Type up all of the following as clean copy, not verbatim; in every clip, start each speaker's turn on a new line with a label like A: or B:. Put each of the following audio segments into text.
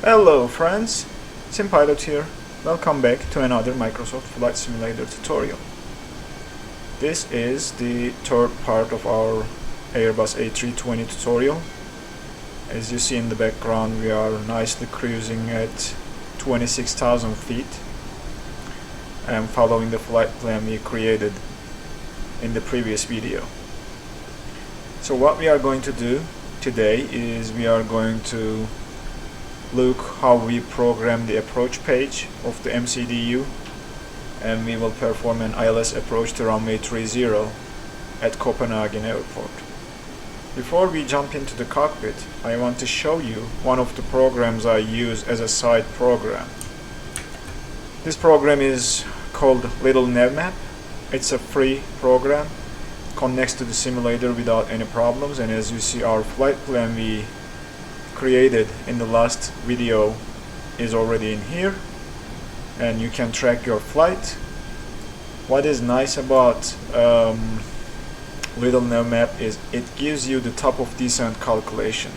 A: Hello friends, SimPilot here. Welcome back to another Microsoft Flight Simulator tutorial. This is the third part of our Airbus A320 tutorial. As you see in the background, we are nicely cruising at 26,000 feet and following the flight plan we created in the previous video. So what we are going to do today is we are going to look how we program the approach page of the MCDU, and we will perform an ILS approach to runway 30 at Copenhagen Airport. Before we jump into the cockpit, I want to show you one of the programs I use as a side program. This program is called Little Navmap. It's a free program, connects to the simulator without any problems, and as you see, our flight plan we created in the last video is already in here, and you can track your flight. What is nice about Little Navmap is it gives you the top of descent calculation,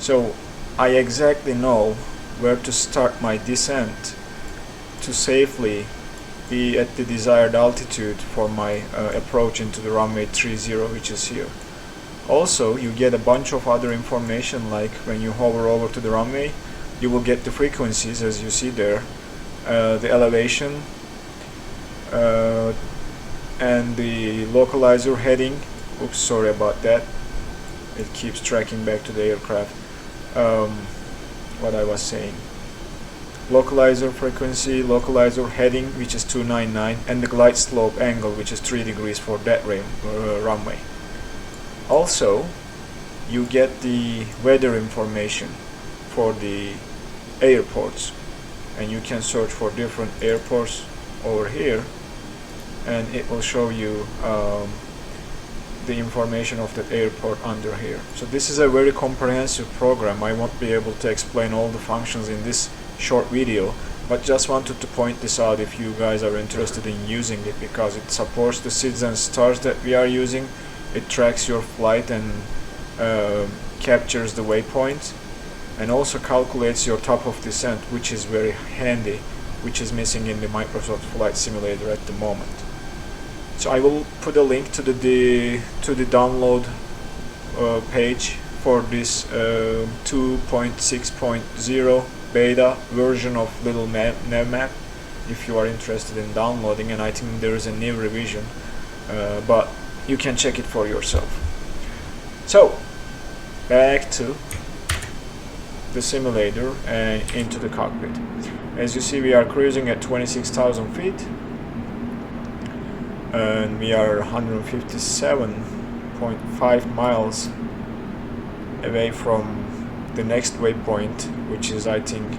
A: so I exactly know where to start my descent to safely be at the desired altitude for my approach into the runway 30, which is here. Also, you get a bunch of other information, like when you hover over to the runway, you will get the frequencies as you see there, the elevation, and the localizer heading. Oops, sorry about that. It keeps tracking back to the aircraft. What I was saying. Localizer frequency, localizer heading, which is 299, and the glide slope angle, which is 3 degrees for that runway. Also, you get the weather information for the airports, and you can search for different airports over here, and it will show you the information of that airport under here. So this is a very comprehensive program. I won't be able to explain all the functions in this short video, but just wanted to point this out if you guys are interested in using it, because it supports the SIDS and stars that we are using. It tracks your flight and captures the waypoint, and also calculates your top of descent, which is very handy, which is missing in the Microsoft Flight Simulator at the moment. So I will put a link to the download page for this 2.6.0 beta version of Little Navmap if you are interested in downloading, and I think there is a new revision, but you can check it for yourself. So back to the simulator and into the cockpit. As you see, we are cruising at 26,000 feet, and we are 157.5 miles away from the next waypoint, which is, I think,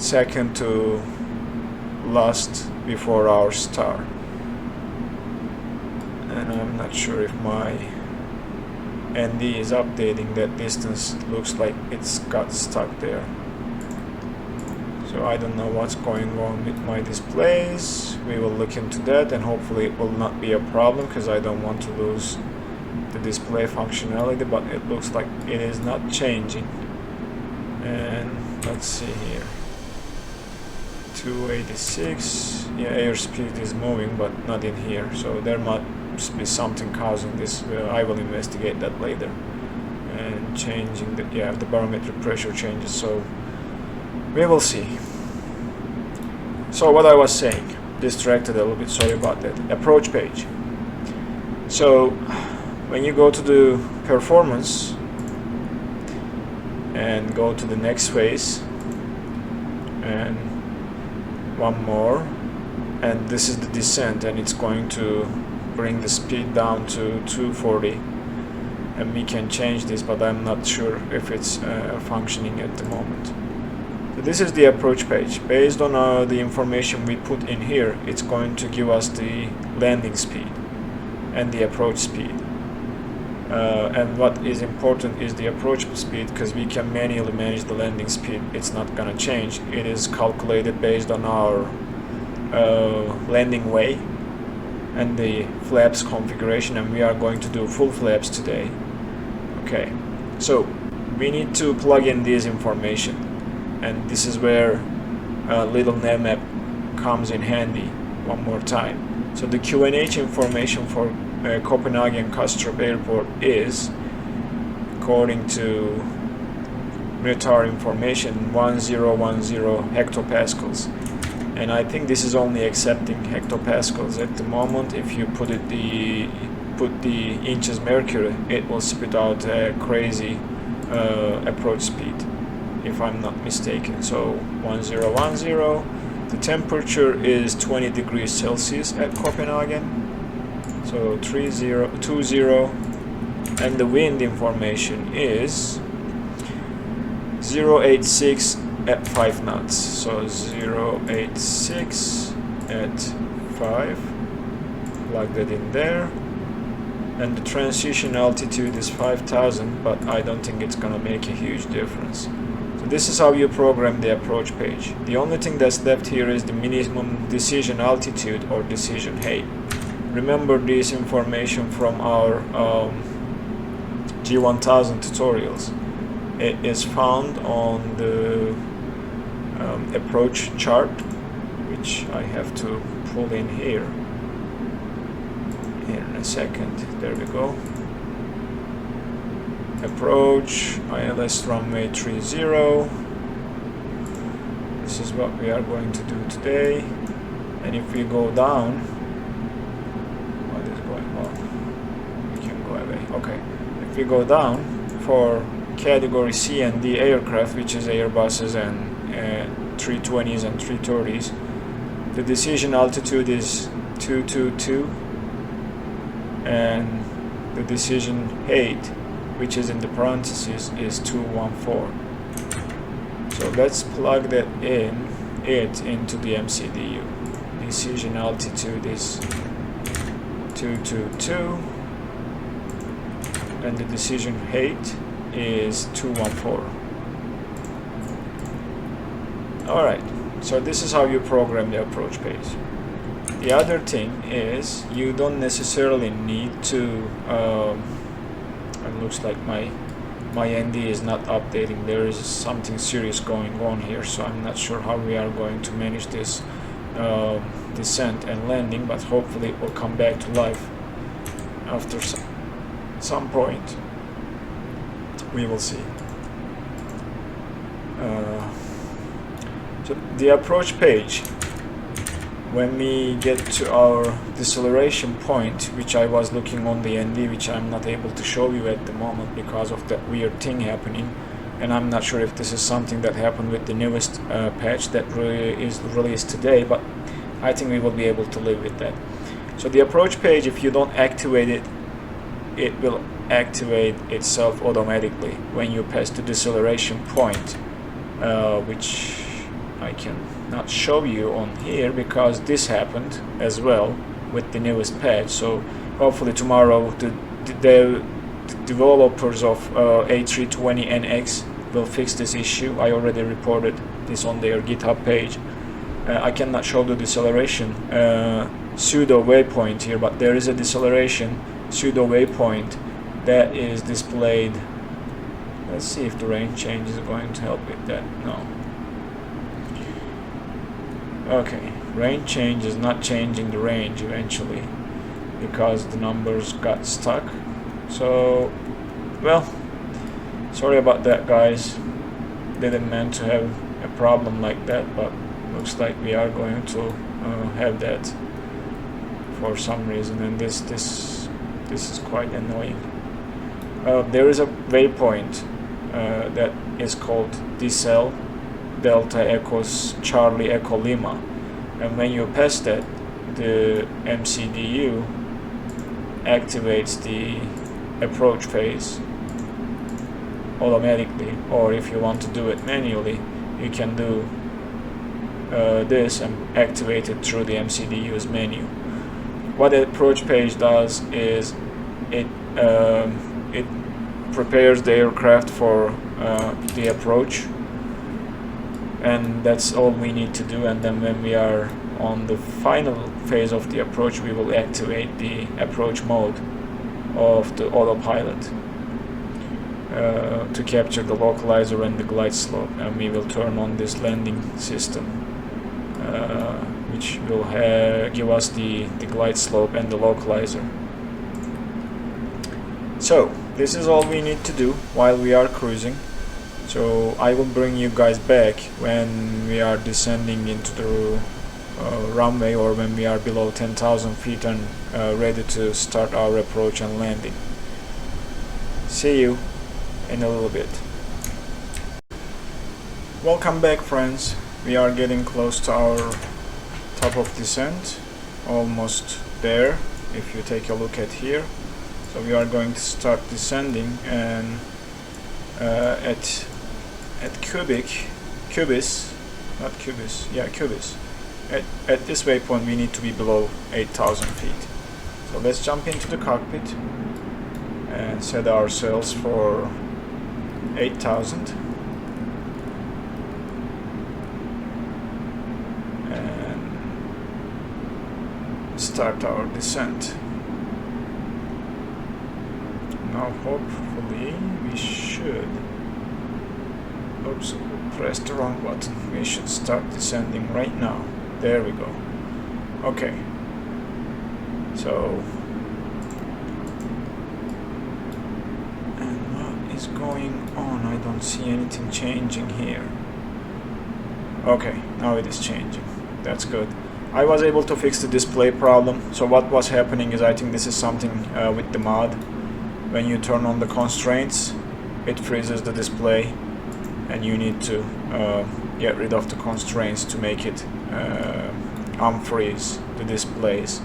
A: second to last before our star. And I'm not sure if my ND is updating that distance. Looks like it's got stuck there. So I don't know what's going on with my displays. We will look into that, and hopefully it will not be a problem, because I don't want to lose the display functionality, but it looks like it is not changing. And let's see here, 286. Yeah, airspeed is moving, but not in here, so there must be something causing this. I will investigate that later. And changing the, yeah, the barometric pressure changes, so we will see. So what I was saying, distracted a little bit, sorry about that. Approach page. So when you go to the performance and go to the next phase, and one more, and this is the descent, and it's going to bring the speed down to 240, and we can change this, but I'm not sure if it's functioning at the moment. So this is the approach page. Based on the information we put in here, it's going to give us the landing speed and the approach speed. And what is important is the approach speed, because we can manually manage the landing speed. It's not gonna change. It is calculated based on our landing way and the flaps configuration, and we are going to do full flaps today. Okay, so we need to plug in this information, and this is where little Navmap comes in handy one more time. So the QNH information for Copenhagen Kastrup Airport is, according to military information, 1010 hectopascals, and I think this is only accepting hectopascals at the moment. If you put the inches mercury, it will spit out a crazy approach speed, if I'm not mistaken. So 1010. The temperature is 20 degrees Celsius at Copenhagen, so 20, and the wind information is 086 at 5 knots. So 086 at 5, plug that in there, and the transition altitude is 5,000, but I don't think it's gonna make a huge difference. So this is how you program the approach page. The only thing that's left here is the minimum decision altitude or decision height. Remember this information from our G1000 tutorials. It is found on the approach chart, which I have to pull in here in a second. There we go. Approach ILS runway 30. This is what we are going to do today. And if we go down, what is going on? We can go away. Okay. If we go down for category C and D aircraft, which is Airbuses and 320s and 330s, the decision altitude is 222, and the decision height, which is in the parentheses, is 214. So let's plug that into the MCDU. Decision altitude is 222, and the decision height is 214. Alright, so this is how you program the approach page. The other thing is, you don't necessarily need to it looks like my ND is not updating. There is something serious going on here, so I'm not sure how we are going to manage this descent and landing, but hopefully it will come back to life after some point. We will see. So the approach page, when we get to our deceleration point, which I was looking on the ND, which I'm not able to show you at the moment because of that weird thing happening, and I'm not sure if this is something that happened with the newest patch that is released today, but I think we will be able to live with that. So the approach page, if you don't activate it, it will activate itself automatically when you pass the deceleration point, which I can not show you on here because this happened as well with the newest patch. So hopefully tomorrow the developers of A320NX will fix this issue. I already reported this on their GitHub page. I cannot show the deceleration pseudo waypoint here, but there is a deceleration pseudo waypoint that is displayed. Let's see if the range change is going to help with that. No. Okay, range change is not changing the range eventually because the numbers got stuck. So, well, sorry about that, guys. Didn't mean to have a problem like that, but looks like we are going to have that for some reason, and this is quite annoying. There is a waypoint that is called Decel Delta Echoes Charlie Echo Lima, and when you pass that, the MCDU activates the approach phase automatically, or if you want to do it manually, you can do this and activate it through the MCDU's menu. What the approach page does is it prepares the aircraft for the approach, and that's all we need to do. And then when we are on the final phase of the approach, we will activate the approach mode of the autopilot. to capture the localizer and the glide slope, and we will turn on this landing system, which will give us the glide slope and the localizer. So this is all we need to do while we are cruising. So I will bring you guys back when we are descending into the runway, or when we are below 10,000 feet and ready to start our approach and landing. See you in a little bit. Welcome back, friends. We are getting close to our top of descent, almost there if you take a look at here. So we are going to start descending, and at Cubis, at this waypoint we need to be below 8,000 feet. So let's jump into the cockpit and set ourselves for 8,000 and start our descent. Now hopefully we should, oops, pressed the wrong button. We should start descending right now. There we go. Okay, so is going on? I don't see anything changing here. Okay, now it is changing. That's good. I was able to fix the display problem. So what was happening is, I think this is something with the mod. When you turn on the constraints, it freezes the display, and you need to get rid of the constraints to make it unfreeze the displays.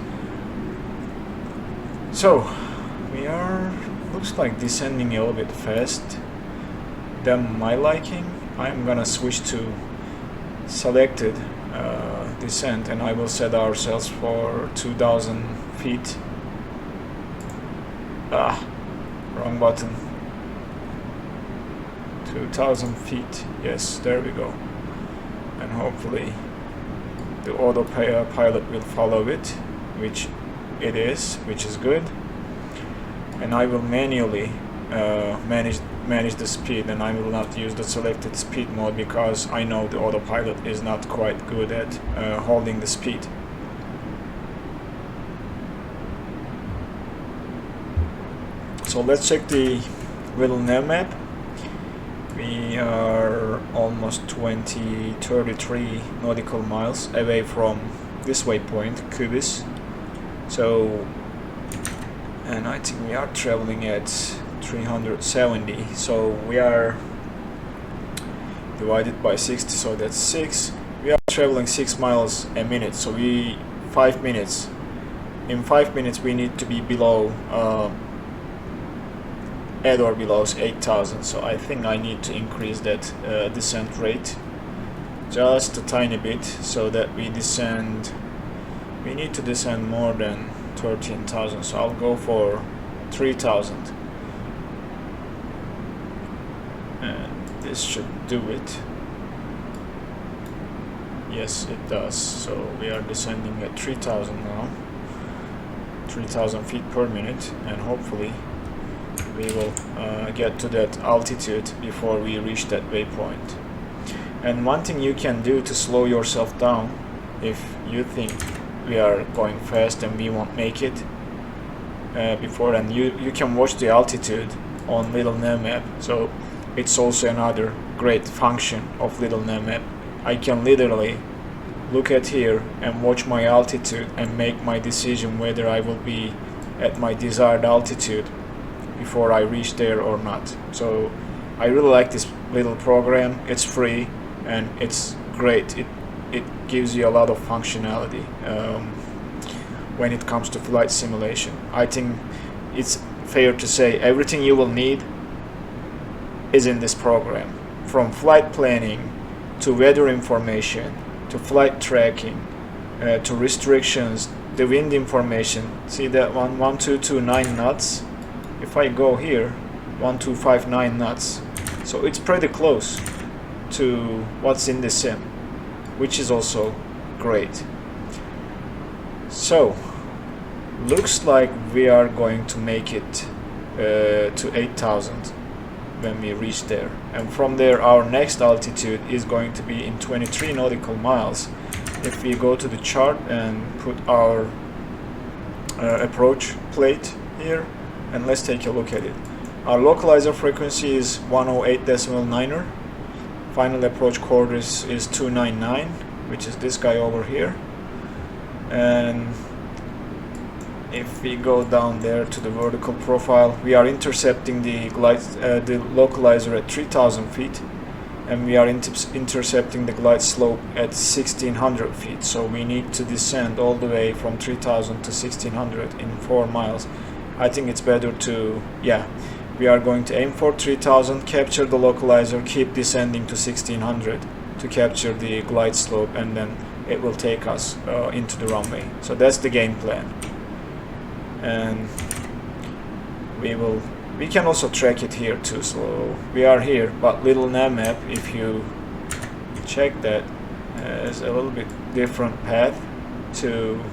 A: So we are, looks like, descending a little bit fast than my liking. I'm gonna switch to selected descent, and I will set ourselves for 2,000 feet. Wrong button. 2,000 feet. Yes, there we go. And hopefully the autopilot will follow it, which it is, which is good. And I will manually manage the speed, and I will not use the selected speed mode because I know the autopilot is not quite good at holding the speed. So let's check the little Navmap. We are almost 33 nautical miles away from this waypoint, Cubis. So, and I think we are traveling at 370. So we are divided by 60, so that's 6. We are traveling 6 miles a minute. So 5 minutes. In 5 minutes we need to be below at or below 8,000. So I think I need to increase that descent rate just a tiny bit, so that we need to descend more than 13,000. So I'll go for 3,000, and this should do it. Yes, it does. So we are descending at 3,000 now, 3,000 feet per minute, and hopefully we will get to that altitude before we reach that waypoint. And one thing you can do to slow yourself down, if you think we are going fast and we won't make it before, and you can watch the altitude on little Navmap. So it's also another great function of little Navmap. I can literally look at here and watch my altitude and make my decision whether I will be at my desired altitude before I reach there or not. So I really like this little program. It's free and it's great. It gives you a lot of functionality when it comes to flight simulation. I think it's fair to say everything you will need is in this program, from flight planning to weather information to flight tracking to restrictions, the wind information. See that one, 1229 knots. If I go here, 1259 knots. So it's pretty close to what's in the sim, which is also great. So looks like we are going to make it to 8,000 when we reach there. And from there our next altitude is going to be in 23 nautical miles. If we go to the chart and put our approach plate here, and let's take a look at it. Our localizer frequency is 108.9er. Final approach chord is 299, which is this guy over here. And if we go down there to the vertical profile, we are intercepting the localizer at 3000 feet, and we are intercepting the glide slope at 1600 feet. So we need to descend all the way from 3000 to 1600 in 4 miles. I think it's better to, we are going to aim for 3000, capture the localizer, keep descending to 1600 to capture the glide slope, and then it will take us into the runway. So that's the game plan. And we can also track it here too. So we are here, but little Navmap, if you check that, has a little bit different path to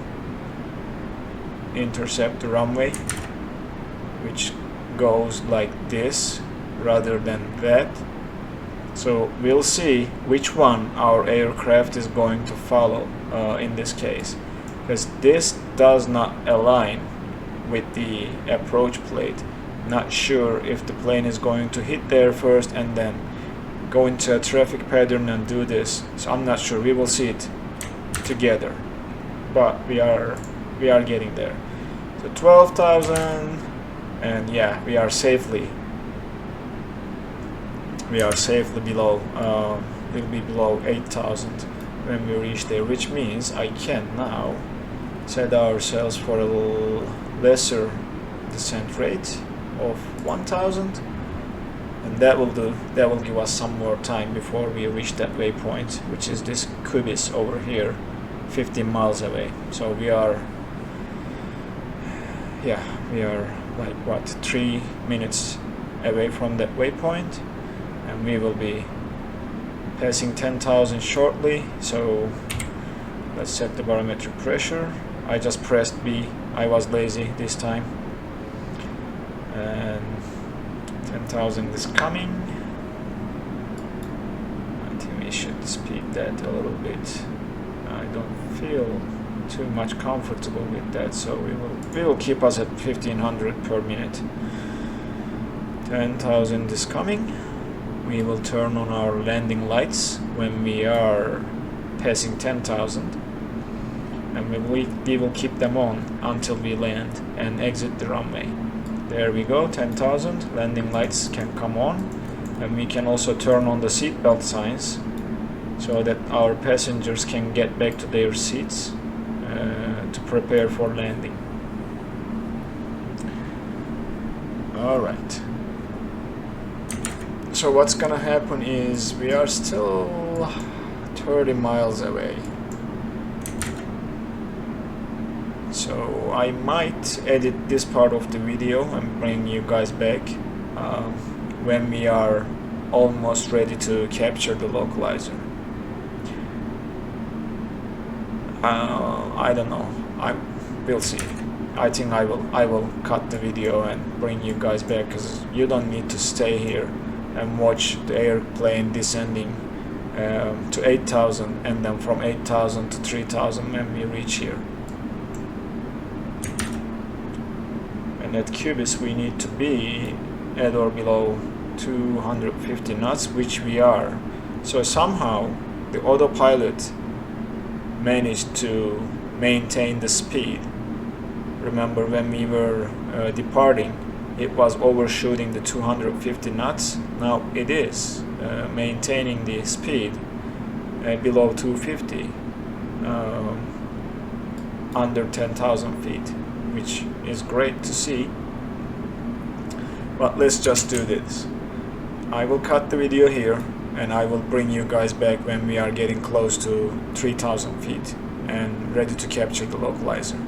A: intercept the runway, which goes like this rather than that. So we'll see which one our aircraft is going to follow in this case, because this does not align with the approach plate. Not sure if the plane is going to hit there first and then go into a traffic pattern and do this. So I'm not sure. We will see it together, but we are getting there. So 12,000, and we are safely below. We'll be below 8,000 when we reach there, which means I can now set ourselves for a little lesser descent rate of 1,000, and that will do. That will give us some more time before we reach that waypoint, which is this Cubis over here, 15 miles away. So we are like what, 3 minutes away from that waypoint, and we will be passing 10,000 shortly. So let's set the barometric pressure. I just pressed B. I was lazy this time. And 10,000 is coming. I think we should speed that a little bit. I don't feel too much comfortable with that, so we will keep us at 1500 per minute. 10,000 is coming. We will turn on our landing lights when we are passing 10,000, and we will keep them on until we land and exit the runway. There we go, 10,000. Landing lights can come on, and we can also turn on the seatbelt signs so that our passengers can get back to their seats to prepare for landing. Alright. So what's gonna happen is we are still 30 miles away. So I might edit this part of the video and bring you guys back when we are almost ready to capture the localizer. I don't know. We'll see. I think I will cut the video and bring you guys back, because you don't need to stay here and watch the airplane descending to 8,000 and then from 8,000 to 3,000 when we reach here. And at Cubis we need to be at or below 250 knots, which we are. So somehow the autopilot managed to maintain the speed. Remember, when we were departing, it was overshooting the 250 knots. Now it is maintaining the speed below 250, under 10,000 feet, which is great to see. But let's just do this. I will cut the video here, and I will bring you guys back when we are getting close to 3,000 feet and ready to capture the localizer.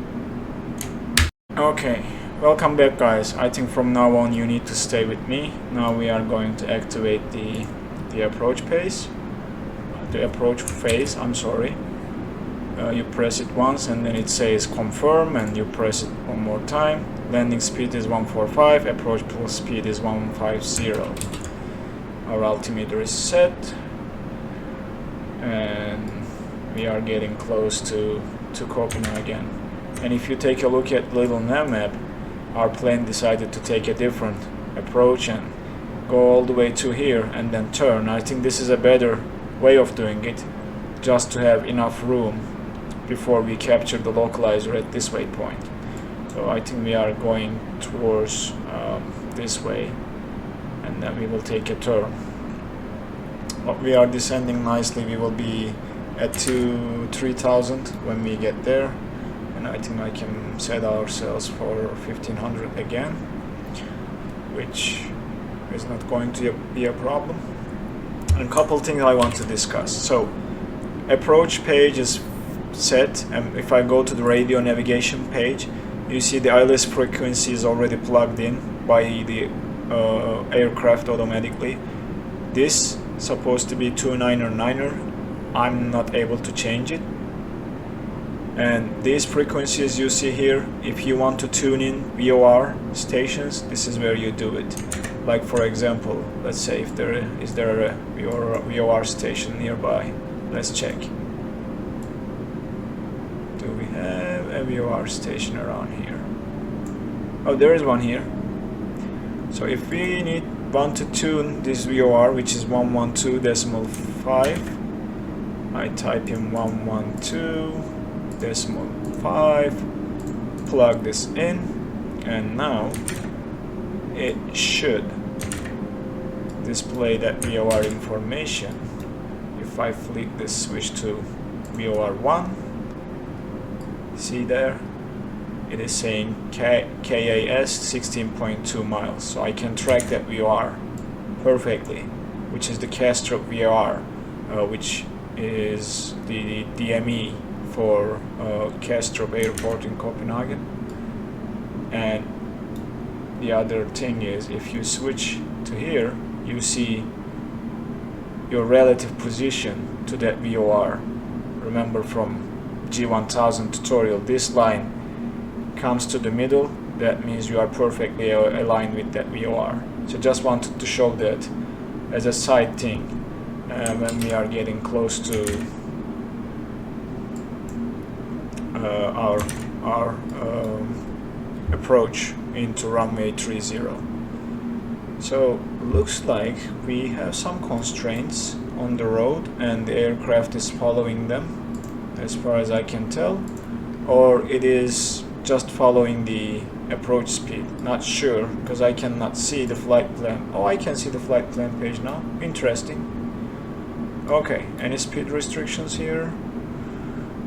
A: Okay, welcome back guys. I think from now on you need to stay with me. Now we are going to activate the approach phase. I'm sorry. You press it once and then it says confirm, and you press it one more time. landing speed is 145, approach plus speed is 150. Our altimeter is set, and we are getting close to Copenhagen. And if you take a look at little Navmap, our plane decided to take a different approach and go all the way to here and then turn. I think this is a better way of doing it, just to have enough room before we capture the localizer at this waypoint. So I think we are going towards this way, and then we will take a turn. But we are descending nicely. We will be at 3,000 when we get there, and I think I can set ourselves for 1500 again, which is not going to be a problem. And a couple things I want to discuss. So approach page is set, and if I go to the radio navigation page, you see the ILS frequency is already plugged in by the aircraft automatically. This supposed to be 299er. I'm not able to change it. And these frequencies you see here, if you want to tune in VOR stations, this is where you do it. Like for example, let's say if there is a VOR station nearby. Let's check. Do we have a VOR station around here? Oh, there is one here. So if we want to tune this VOR, which is 112.5, I type in 112.5, plug this in, and now it should display that VOR information. If I flick this switch to VOR 1, see there, it is saying KAS 16.2 miles. So I can track that VOR perfectly, which is the Kastrup VOR, which is the DME for Kastrup Airport in Copenhagen. And the other thing is, if you switch to here, you see your relative position to that VOR. Remember from G1000 tutorial, this line comes to the middle. That means you are perfectly aligned with that VOR. So just wanted to show that as a side thing when we are getting close to our approach into runway 30. So looks like we have some constraints on the road, and the aircraft is following them as far as I can tell, or it is just following the approach speed. Not sure, because I cannot see the flight plan. Oh, I can see the flight plan page now. Interesting. Okay, any speed restrictions here?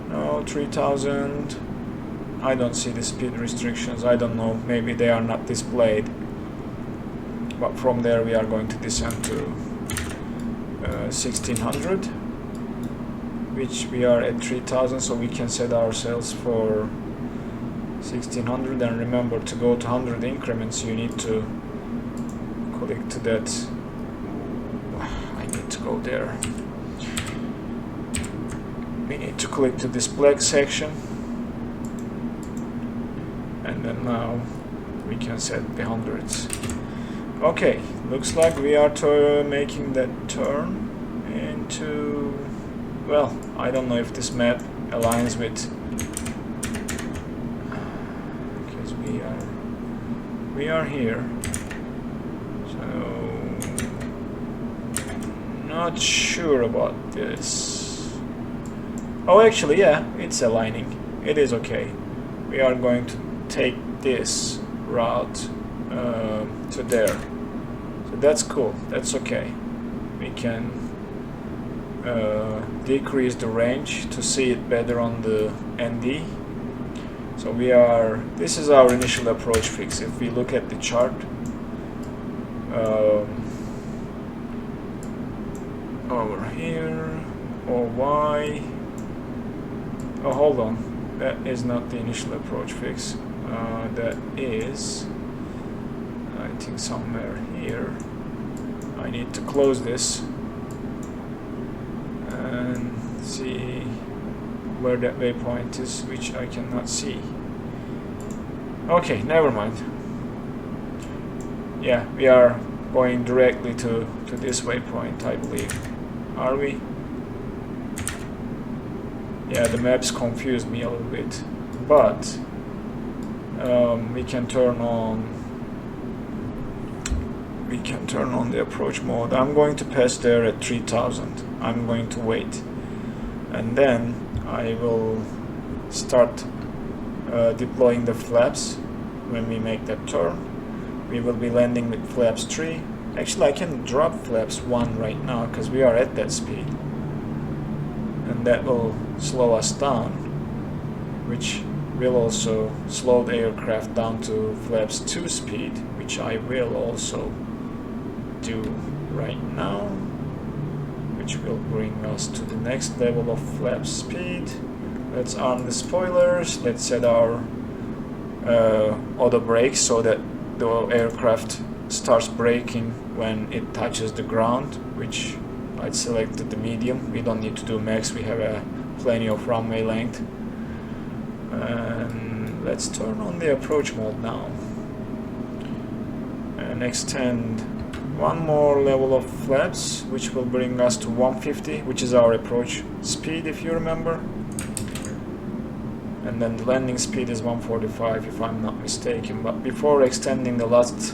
A: No, 3000. I don't see the speed restrictions. I don't know, maybe they are not displayed. But from there we are going to descend to 1600, which we are at 3000, so we can set ourselves for 1600. And remember, to go to 100 increments you need to click to that. I need to go there. We need to click to this black section, and then now we can set the hundreds. Okay, looks like we are making that turn into, well, I don't know if this map aligns with, because we are here, so not sure about this. Oh, actually, yeah, it's aligning. It is okay. We are going to take this route to there. So that's cool. That's okay. We can decrease the range to see it better on the ND. So this is our initial approach fix. If we look at the chart, over here, OY. Oh, hold on. That is not the initial approach fix. That is, I think, somewhere here. I need to close this and see where that waypoint is, which I cannot see. Okay, never mind. Yeah, we are going directly to this waypoint, I believe. Are we? Yeah, the maps confused me a little bit, but we can turn on the approach mode. I'm going to pass there at 3000. I'm going to wait, and then I will start deploying the flaps. When we make that turn, we will be landing with flaps 3. Actually, I can drop flaps 1 right now because we are at that speed, and that will slow us down, which will also slow the aircraft down to flaps 2 speed, which I will also do right now, which will bring us to the next level of flap speed. Let's arm the spoilers. Let's set our auto brakes so that the aircraft starts braking when it touches the ground, which I selected the medium. We don't need to do max, we have plenty of runway length. And let's turn on the approach mode now and extend one more level of flaps, which will bring us to 150, which is our approach speed, if you remember. And then the landing speed is 145, if I'm not mistaken. But before extending the last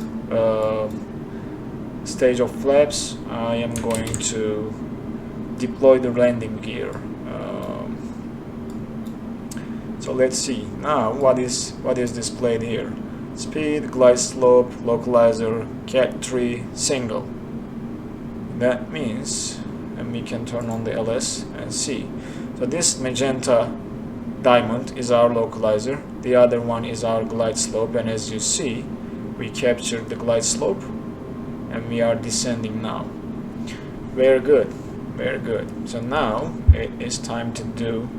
A: stage of flaps, I am going to deploy the landing gear. So let's see now what is displayed here. Speed, glide slope, localizer, Cat 3, single. That means, and we can turn on the LS and see. So this magenta diamond is our localizer, the other one is our glide slope, and as you see, we captured the glide slope and we are descending now. Very good, very good. So now it is time to do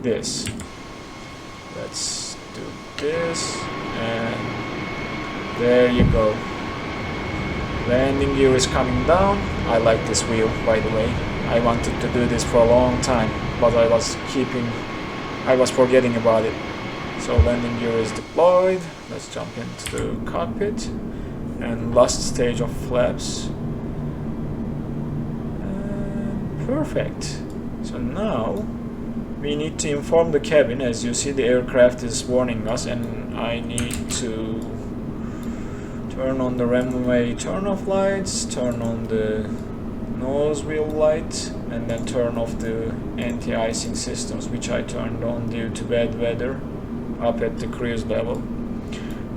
A: this. Let's do this, and there you go. Landing gear is coming down. I like this wheel, by the way. I wanted to do this for a long time, but I was forgetting about it. So landing gear is deployed. Let's jump into the cockpit and last stage of flaps. And perfect. So now we need to inform the cabin. As you see, the aircraft is warning us, and I need to turn on the runway turn-off lights, turn on the nose wheel light, and then turn off the anti-icing systems, which I turned on due to bad weather up at the cruise level.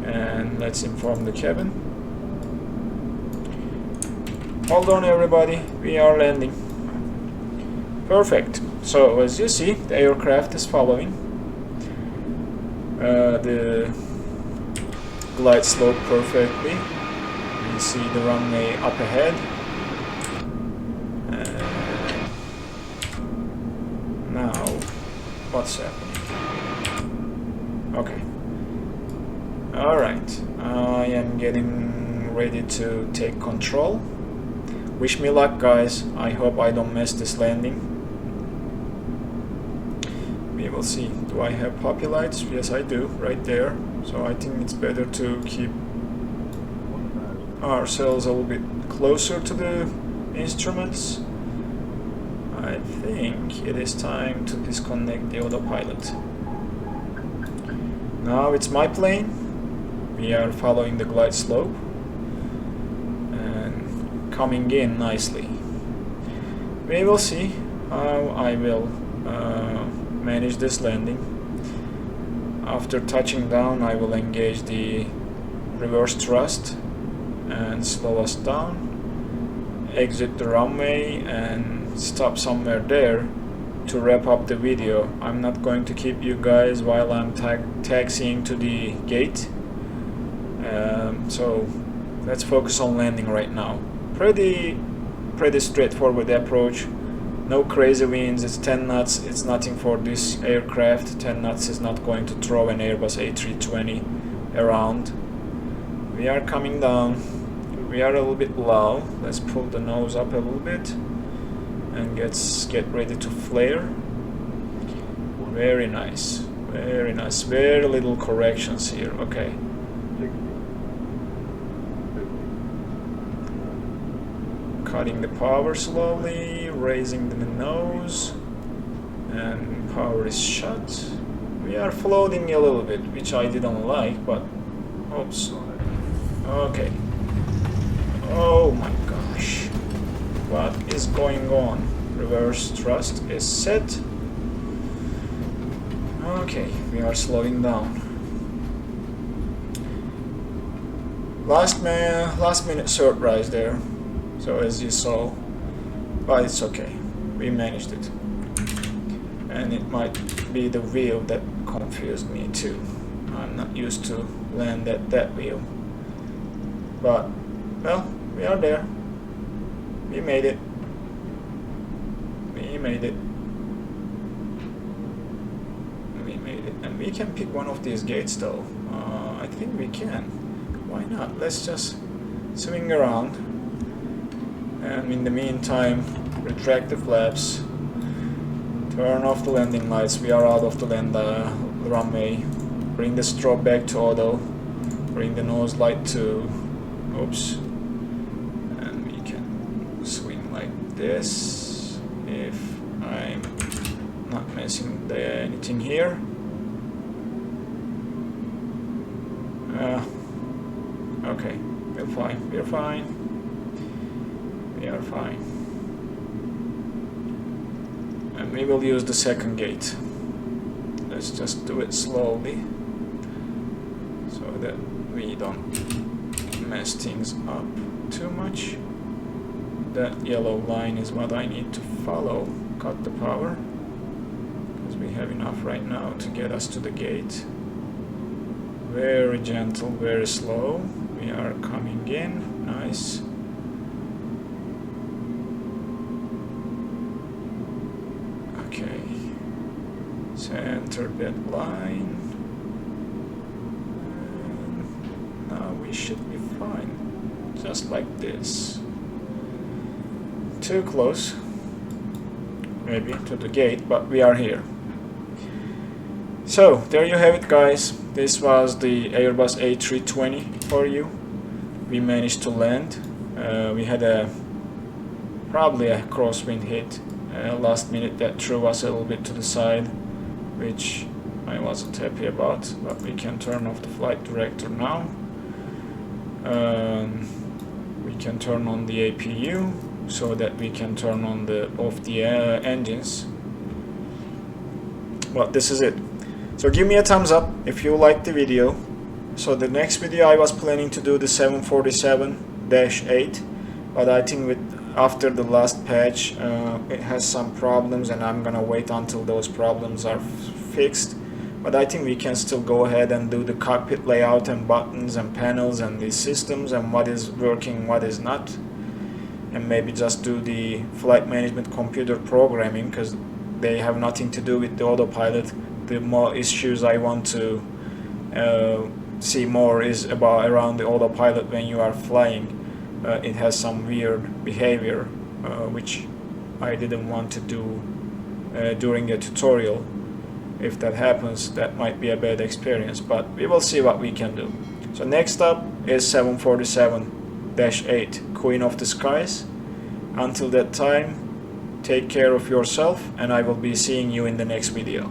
A: And let's inform the cabin. Hold on everybody, we are landing. Perfect. So as you see, the aircraft is following the glide slope perfectly. You see the runway up ahead. Now, what's happening? Okay. Alright, I am getting ready to take control. Wish me luck, guys. I hope I don't mess this landing. We will see. Do I have poppy lights? Yes, I do, right there. So I think it's better to keep ourselves a little bit closer to the instruments. I think it is time to disconnect the autopilot. Now it's my plane. We are following the glide slope and coming in nicely. We will see how I will manage this landing. After touching down, I will engage the reverse thrust and slow us down, exit the runway and stop somewhere there to wrap up the video. I'm not going to keep you guys while I'm taxiing to the gate. So let's focus on landing right now. Pretty straightforward approach. No crazy winds. It's 10 knots. It's nothing for this aircraft. 10 knots is not going to throw an Airbus A320 around. We are coming down. We are a little bit low. Let's pull the nose up a little bit and get ready to flare. Very nice, Very nice. Very little corrections here. Okay. Cutting the power slowly, raising the nose, and power is shut. We are floating a little bit, which I didn't like, but oops. Okay. Oh my gosh. What is going on? Reverse thrust is set. Okay, we are slowing down. Last minute surprise there. So as you saw, but it's okay. We managed it. And it might be the wheel that confused me too. I'm not used to land at that wheel. But, well, we are there. We made it. We made it. We made it. And we can pick one of these gates though. I think we can. Why not? Let's just swing around. And in the meantime, retract the flaps. Turn off the landing lights. We are out of the runway. Bring the strobe back to auto. Bring the nose light to... Oops. And we can swing like this. If I'm not messing anything here. Okay. We're fine. We're fine. We are fine. And we will use the second gate. Let's just do it slowly so that we don't mess things up too much. That yellow line is what I need to follow. Cut the power because we have enough right now to get us to the gate. Very gentle, very slow. We are coming in. Nice. Okay, center that line, and now we should be fine, just like this. Too close, maybe, to the gate, but we are here. So, there you have it guys, this was the Airbus A320 for you. We managed to land. We had probably a crosswind hit. Last minute that threw us a little bit to the side, which I wasn't happy about, but we can turn off the flight director now. We can turn on the APU so that we can turn on off the engines. But this is it. So give me a thumbs up if you liked the video. So the next video I was planning to do the 747-8, but I think after the last patch it has some problems and I'm gonna wait until those problems are fixed. But I think we can still go ahead and do the cockpit layout and buttons and panels and the systems and what is working, what is not, and maybe just do the flight management computer programming because they have nothing to do with the autopilot. The more issues I want to see more is around the autopilot when you are flying. It has some weird behavior which I didn't want to do during a tutorial. If that happens, that might be a bad experience, but we will see what we can do. So next up is 747-8, Queen of the Skies. Until that time, take care of yourself and I will be seeing you in the next video.